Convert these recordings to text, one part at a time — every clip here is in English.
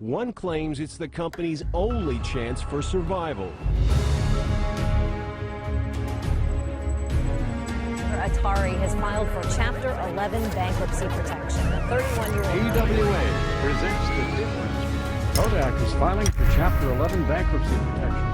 One claims it's the company's only chance for survival. Atari has filed for Chapter 11 bankruptcy protection. The 31-year-old AWA presents the difference. Kodak is filing for Chapter 11 bankruptcy protection.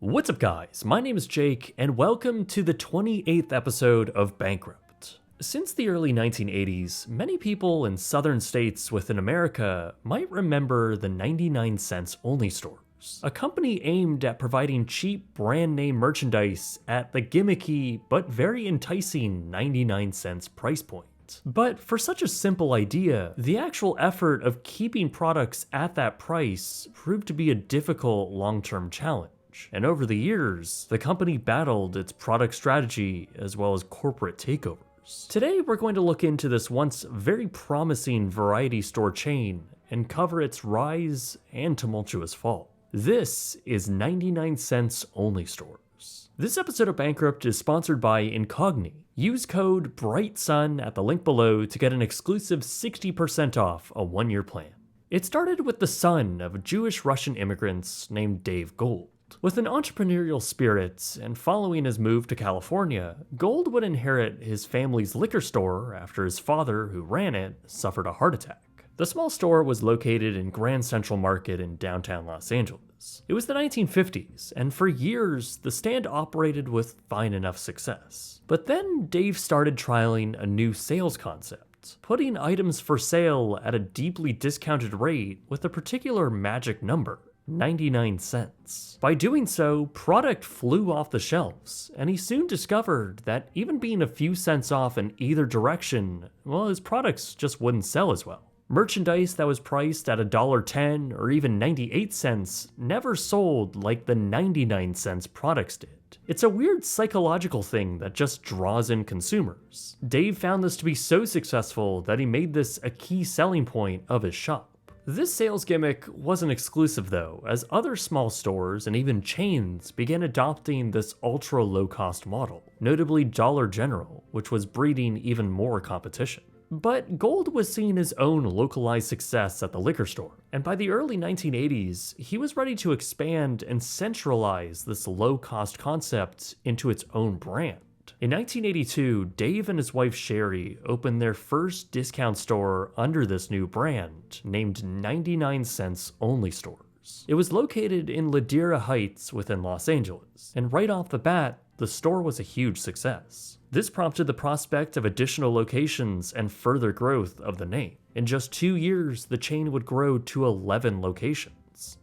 What's up, guys? My name is Jake, and welcome to the 28th episode of Bankrupt. Since the early 1980s, many people in southern states within America might remember the 99 cents only stores, a company aimed at providing cheap brand name merchandise at the gimmicky but very enticing 99 cents price point. But for such a simple idea, the actual effort of keeping products at that price proved to be a difficult long-term challenge. And over the years, the company battled its product strategy as well as corporate takeovers. Today, we're going to look into this once very promising variety store chain and cover its rise and tumultuous fall. This is 99 cents only stores. This episode of Bankrupt is sponsored by Incogni. Use code BRIGHTSUN at the link below to get an exclusive 60% off a one-year plan. It started with the son of Jewish Russian immigrants named Dave Gold. With an entrepreneurial spirit and following his move to California, Gold would inherit his family's liquor store after his father, who ran it, suffered a heart attack. The small store was located in Grand Central Market in downtown Los Angeles. It was the 1950s, and for years, the stand operated with fine enough success. But then Dave started trialing a new sales concept, putting items for sale at a deeply discounted rate with a particular magic number. 99 cents. By doing so, product flew off the shelves, and he soon discovered that even being a few cents off in either direction, well, his products just wouldn't sell as well. Merchandise that was priced at $1.10 or even 98 cents never sold like the 99 cents products did. It's a weird psychological thing that just draws in consumers. Dave found this to be so successful that he made this a key selling point of his shop. This sales gimmick wasn't exclusive though, as other small stores and even chains began adopting this ultra low-cost model, notably Dollar General, which was breeding even more competition. But Gold was seeing his own localized success at the liquor store, and by the early 1980s, he was ready to expand and centralize this low-cost concept into its own brand. In 1982, Dave and his wife Sherry opened their first discount store under this new brand, named 99 cents only stores. It was located in Ladera Heights within Los Angeles, and right off the bat, the store was a huge success. This prompted the prospect of additional locations and further growth of the name. In just 2 years, the chain would grow to 11 locations.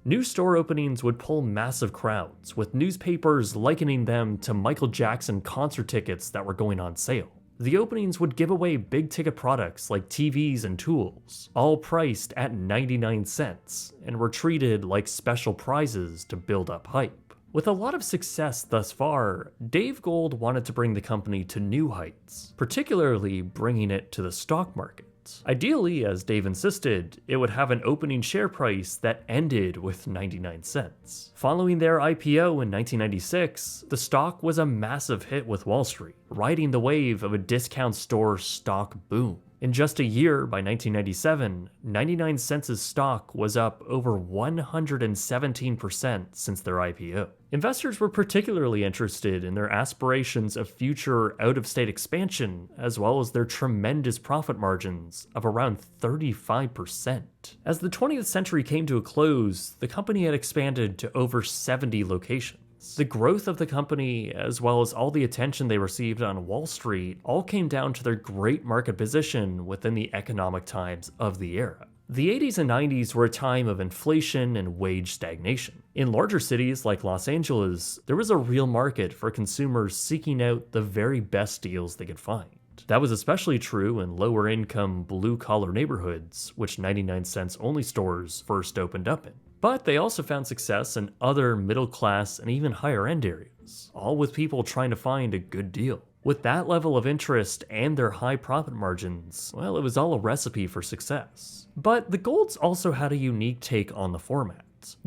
New store openings would pull massive crowds, with newspapers likening them to Michael Jackson concert tickets that were going on sale. The openings would give away big-ticket products like TVs and tools, all priced at 99 cents, and were treated like special prizes to build up hype. With a lot of success thus far, Dave Gold wanted to bring the company to new heights, particularly bringing it to the stock market. Ideally, as Dave insisted, it would have an opening share price that ended with 99 cents. Following their IPO in 1996, the stock was a massive hit with Wall Street, riding the wave of a discount store stock boom. In just a year, by 1997, 99 cents' stock was up over 117% since their IPO. Investors were particularly interested in their aspirations of future out-of-state expansion, as well as their tremendous profit margins of around 35%. As the 20th century came to a close, the company had expanded to over 70 locations. The growth of the company, as well as all the attention they received on Wall Street, all came down to their great market position within the economic times of the era. The 80s and 90s were a time of inflation and wage stagnation. In larger cities like Los Angeles, there was a real market for consumers seeking out the very best deals they could find. That was especially true in lower-income, blue-collar neighborhoods, which 99 cents only stores first opened up in. But they also found success in other middle-class and even higher-end areas, all with people trying to find a good deal. With that level of interest and their high profit margins, well, it was all a recipe for success. But the Golds also had a unique take on the format.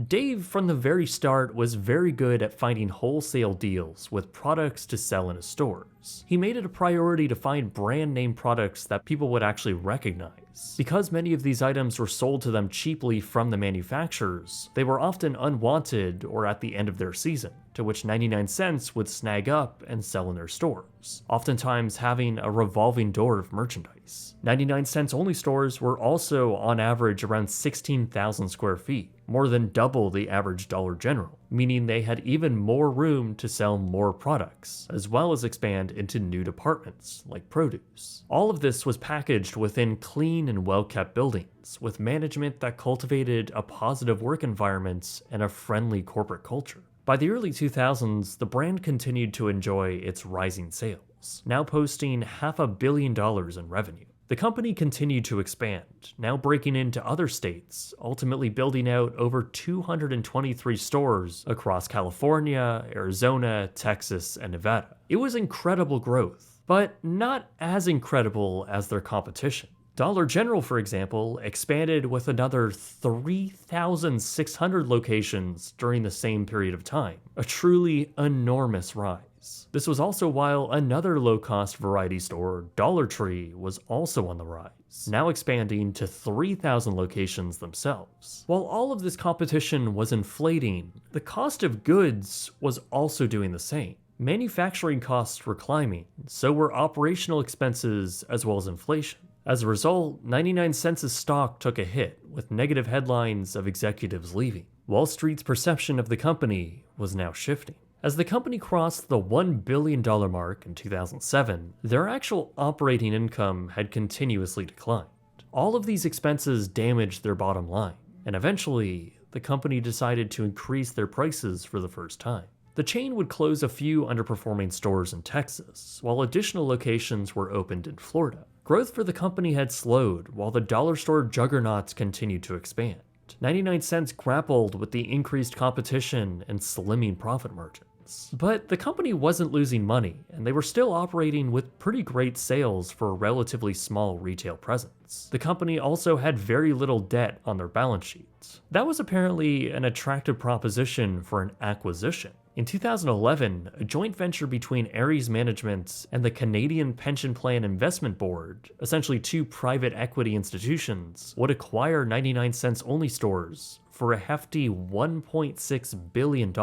Dave, from the very start, was very good at finding wholesale deals with products to sell in his stores. He made it a priority to find brand name products that people would actually recognize. Because many of these items were sold to them cheaply from the manufacturers, they were often unwanted or at the end of their season, to which 99 cents would snag up and sell in their stores, oftentimes having a revolving door of merchandise. 99 cents only stores were also on average around 16,000 square feet, more than double the average Dollar General, meaning they had even more room to sell more products, as well as expand into new departments like produce. All of this was packaged within clean and well-kept buildings, with management that cultivated a positive work environment and a friendly corporate culture. By the early 2000s, the brand continued to enjoy its rising sales, now posting $500 million in revenue. The company continued to expand, now breaking into other states, ultimately building out over 223 stores across California, Arizona, Texas, and Nevada. It was incredible growth, but not as incredible as their competition. Dollar General, for example, expanded with another 3,600 locations during the same period of time, a truly enormous rise. This was also while another low-cost variety store, Dollar Tree, was also on the rise, now expanding to 3,000 locations themselves. While all of this competition was inflating, the cost of goods was also doing the same. Manufacturing costs were climbing, so were operational expenses as well as inflation. As a result, 99 cents' stock took a hit, with negative headlines of executives leaving. Wall Street's perception of the company was now shifting. As the company crossed the $1 billion mark in 2007, their actual operating income had continuously declined. All of these expenses damaged their bottom line, and eventually, the company decided to increase their prices for the first time. The chain would close a few underperforming stores in Texas, while additional locations were opened in Florida. Growth for the company had slowed, while the dollar store juggernauts continued to expand. 99 cents grappled with the increased competition and slimming profit margins. But the company wasn't losing money, and they were still operating with pretty great sales for a relatively small retail presence. The company also had very little debt on their balance sheets. That was apparently an attractive proposition for an acquisition. In 2011, a joint venture between Ares Management and the Canadian Pension Plan Investment Board, essentially two private equity institutions, would acquire 99 cents only stores for a hefty $1.6 billion,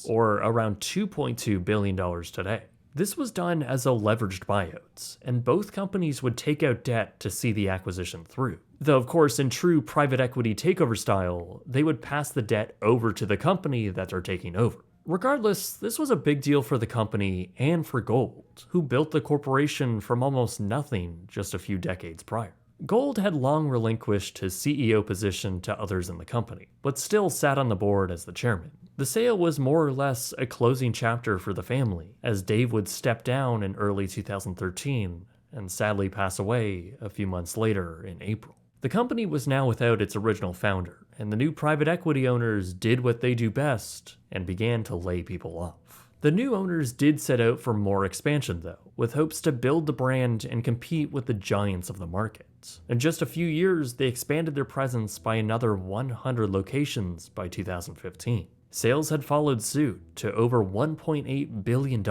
or around $2.2 billion today. This was done as a leveraged buyout, and both companies would take out debt to see the acquisition through. Though, of course, in true private equity takeover style, they would pass the debt over to the company that they're taking over. Regardless, this was a big deal for the company and for Gold, who built the corporation from almost nothing just a few decades prior. Gold had long relinquished his CEO position to others in the company, but still sat on the board as the chairman. The sale was more or less a closing chapter for the family, as Dave would step down in early 2013 and sadly pass away a few months later in April. The company was now without its original founder, and the new private equity owners did what they do best and began to lay people off. The new owners did set out for more expansion though, with hopes to build the brand and compete with the giants of the market. In just a few years, they expanded their presence by another 100 locations by 2015. Sales had followed suit to over $1.8 billion,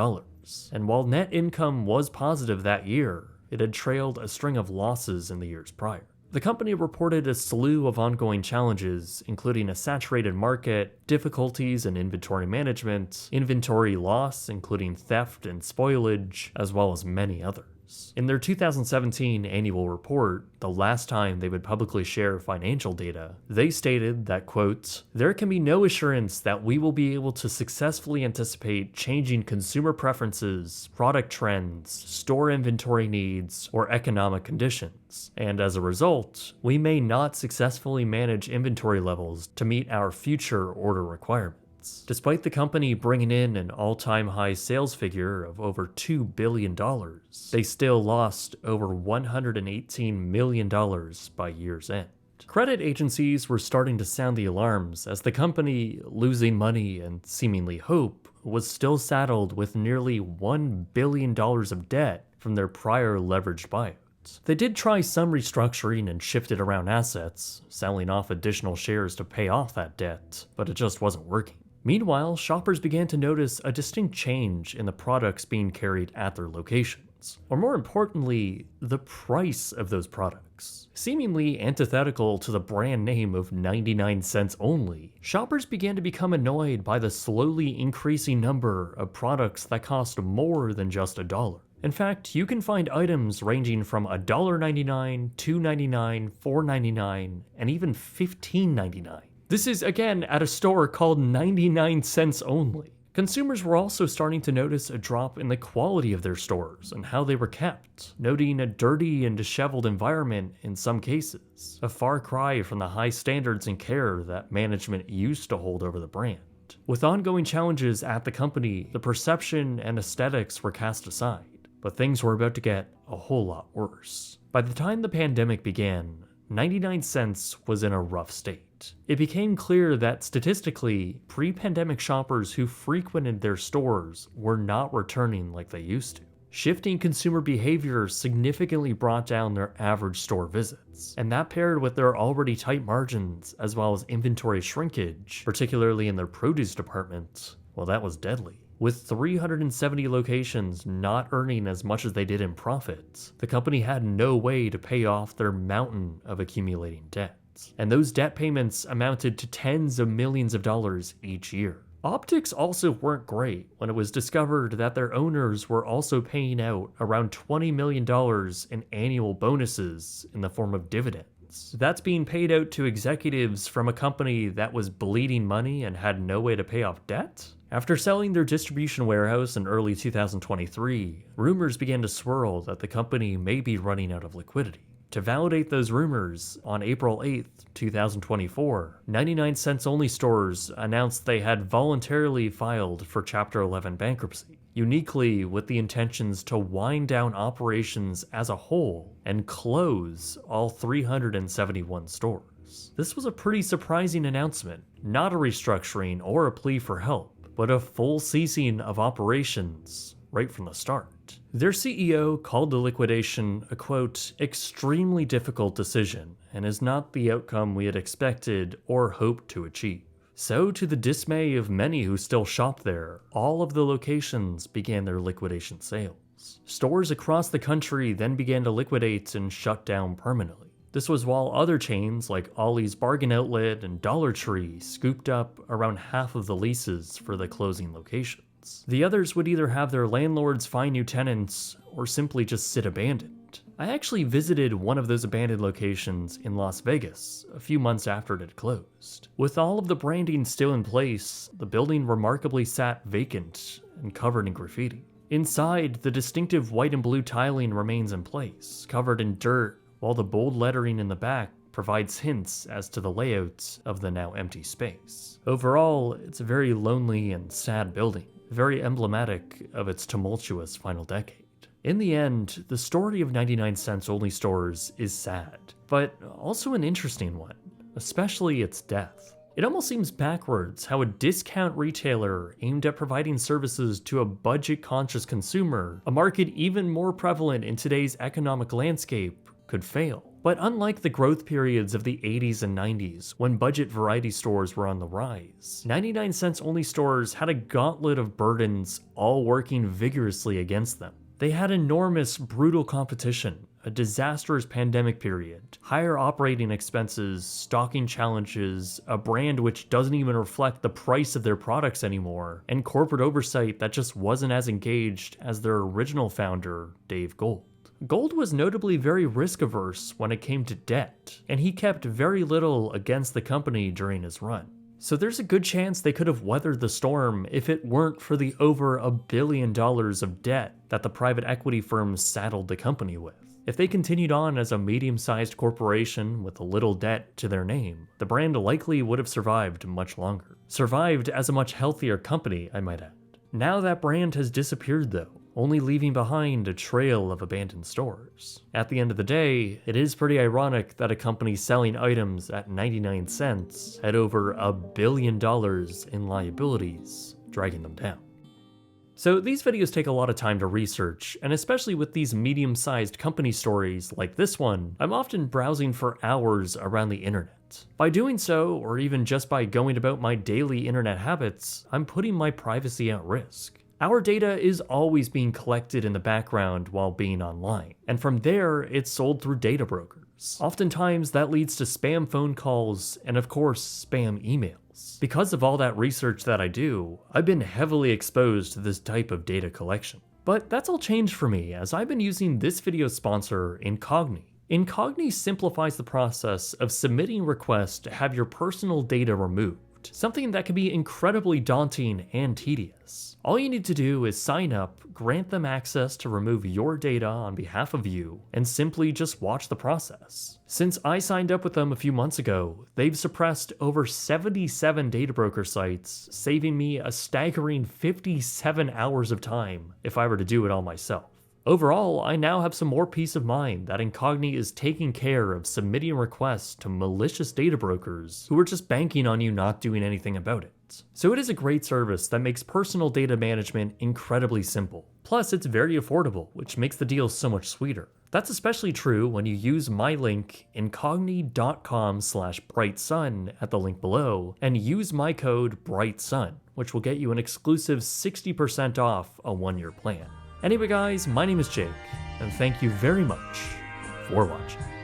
and while net income was positive that year, it had trailed a string of losses in the years prior. The company reported a slew of ongoing challenges, including a saturated market, difficulties in inventory management, inventory loss, including theft and spoilage, as well as many others. In their 2017 annual report, the last time they would publicly share financial data, they stated that, quote, "There can be no assurance that we will be able to successfully anticipate changing consumer preferences, product trends, store inventory needs, or economic conditions, and as a result, we may not successfully manage inventory levels to meet our future order requirements." Despite the company bringing in an all-time high sales figure of over $2 billion, they still lost over $118 million by year's end. Credit agencies were starting to sound the alarms as the company, losing money and seemingly hope, was still saddled with nearly $1 billion of debt from their prior leveraged buyout. They did try some restructuring and shifted around assets, selling off additional shares to pay off that debt, but it just wasn't working. Meanwhile, shoppers began to notice a distinct change in the products being carried at their locations, or more importantly, the price of those products. Seemingly antithetical to the brand name of 99 cents only, shoppers began to become annoyed by the slowly increasing number of products that cost more than just $1. In fact, you can find items ranging from $1.99, $2.99, $4.99, and even $15.99. This is, again, at a store called 99 cents only. Consumers were also starting to notice a drop in the quality of their stores and how they were kept, noting a dirty and disheveled environment in some cases, a far cry from the high standards and care that management used to hold over the brand. With ongoing challenges at the company, the perception and aesthetics were cast aside, but things were about to get a whole lot worse. By the time the pandemic began, 99 cents was in a rough state. It became clear that statistically, pre-pandemic shoppers who frequented their stores were not returning like they used to. Shifting consumer behavior significantly brought down their average store visits, and that paired with their already tight margins as well as inventory shrinkage, particularly in their produce department, well, that was deadly. With 370 locations not earning as much as they did in profits, the company had no way to pay off their mountain of accumulating debt. And those debt payments amounted to tens of millions of dollars each year. Optics also weren't great when it was discovered that their owners were also paying out around $20 million in annual bonuses in the form of dividends. That's being paid out to executives from a company that was bleeding money and had no way to pay off debt? After selling their distribution warehouse in early 2023, rumors began to swirl that the company may be running out of liquidity. To validate those rumors, on April 8th, 2024, 99 cents only stores announced they had voluntarily filed for Chapter 11 bankruptcy, uniquely with the intentions to wind down operations as a whole and close all 371 stores. This was a pretty surprising announcement, not a restructuring or a plea for help, but a full ceasing of operations right from the start. Their CEO called the liquidation a, quote, extremely difficult decision and is not the outcome we had expected or hoped to achieve. So, to the dismay of many who still shop there, all of the locations began their liquidation sales. Stores across the country then began to liquidate and shut down permanently. This was while other chains like Ollie's Bargain Outlet and Dollar Tree scooped up around half of the leases for the closing locations. The others would either have their landlords find new tenants or simply just sit abandoned. I actually visited one of those abandoned locations in Las Vegas a few months after it had closed. With all of the branding still in place, the building remarkably sat vacant and covered in graffiti. Inside, the distinctive white and blue tiling remains in place, covered in dirt, while the bold lettering in the back provides hints as to the layout of the now empty space. Overall, it's a very lonely and sad building, very emblematic of its tumultuous final decade. In the end, the story of 99 cents only stores is sad, but also an interesting one, especially its death. It almost seems backwards how a discount retailer aimed at providing services to a budget-conscious consumer, a market even more prevalent in today's economic landscape, could fail. But unlike the growth periods of the 80s and 90s, when budget variety stores were on the rise, 99 cents only stores had a gauntlet of burdens all working vigorously against them. They had enormous, brutal competition, a disastrous pandemic period, higher operating expenses, stocking challenges, a brand which doesn't even reflect the price of their products anymore, and corporate oversight that just wasn't as engaged as their original founder, Dave Gold. Gold was notably very risk-averse when it came to debt, and he kept very little against the company during his run. So there's a good chance they could have weathered the storm if it weren't for the over $1 billion of debt that the private equity firms saddled the company with. If they continued on as a medium-sized corporation with a little debt to their name, the brand likely would have survived much longer. Survived as a much healthier company, I might add. Now that brand has disappeared though, only leaving behind a trail of abandoned stores. At the end of the day, it is pretty ironic that a company selling items at 99 cents had over $1 billion in liabilities dragging them down. So these videos take a lot of time to research, and especially with these medium-sized company stories like this one, I'm often browsing for hours around the internet. By doing so, or even just by going about my daily internet habits, I'm putting my privacy at risk. Our data is always being collected in the background while being online, and from there, it's sold through data brokers. Oftentimes, that leads to spam phone calls and, of course, spam emails. Because of all that research that I do, I've been heavily exposed to this type of data collection. But that's all changed for me as I've been using this video sponsor, Incogni. Incogni simplifies the process of submitting requests to have your personal data removed, something that can be incredibly daunting and tedious. All you need to do is sign up, grant them access to remove your data on behalf of you, and simply just watch the process. Since I signed up with them a few months ago, they've suppressed over 77 data broker sites, saving me a staggering 57 hours of time if I were to do it all myself. Overall, I now have some more peace of mind that Incogni is taking care of submitting requests to malicious data brokers who are just banking on you not doing anything about it. So it is a great service that makes personal data management incredibly simple. Plus, it's very affordable, which makes the deal so much sweeter. That's especially true when you use my link, incogni.com/brightsun at the link below, and use my code BRIGHTSUN, which will get you an exclusive 60% off a 1-year plan. Anyway guys, my name is Jake, and thank you very much for watching.